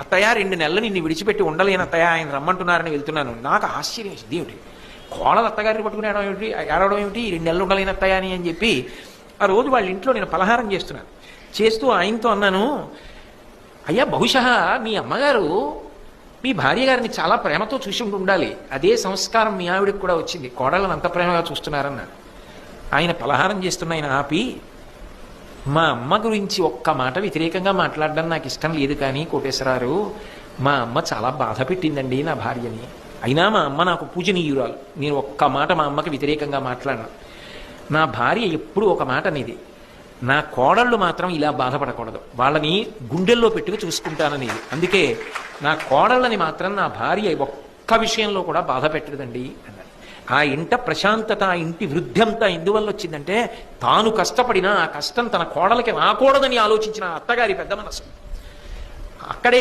అత్తయ్య 2 నెలలు నిన్ను విడిచిపెట్టి ఉండలేను అత్తయ్య, ఆయన రమ్మంటున్నారని వెళ్తున్నాను. నాకు ఆశ్చర్యం వేసింది, ఏమిటి కోడలు అత్తగారిని పట్టుకుని ఏడవడం ఏమిటి, 2 నెలలు ఉండలేను అత్తయ్య అని చెప్పి. ఆ రోజు వాళ్ళ ఇంట్లో నేను పలహారం చేస్తున్నాను. చేస్తూ ఆయనతో అన్నాను, అయ్యా బహుశా మీ అమ్మగారు మీ భార్య గారిని చాలా ప్రేమతో చూసి ఉండాలి, అదే సంస్కారం మీ ఆవిడకి కూడా వచ్చింది, కోడళ్ళని అంత ప్రేమగా చూస్తున్నారన్నాడు. ఆయన పలహారం చేస్తున్న ఆయన ఆపి, మా అమ్మ గురించి ఒక్క మాట వ్యతిరేకంగా మాట్లాడడం నాకు ఇష్టం లేదు, కానీ కోటేశ్వరారు మా అమ్మ చాలా బాధ పెట్టిందండి నా భార్యని, అయినా మా అమ్మ నాకు పూజనీయురాలు, నేను ఒక్క మాట మా అమ్మకి వ్యతిరేకంగా మాట్లాడను. నా భార్య ఎప్పుడూ ఒక మాట అనేది, నా కోడళ్ళు మాత్రం ఇలా బాధపడకూడదు, వాళ్ళని గుండెల్లో పెట్టుకు చూసుకుంటాననేది, అందుకే నా కోడళ్ళని మాత్రం నా భార్య ఒక్క విషయంలో కూడా బాధ పెట్టదండి అన్నాడు. ఆ ఇంట ప్రశాంతత, ఆ ఇంటి వృద్ధి అంతా ఎందువల్ల వచ్చిందంటే తాను కష్టపడినా ఆ కష్టం తన కోడలకి రాకూడదని ఆలోచించిన అత్తగారి పెద్ద మనసు. అక్కడే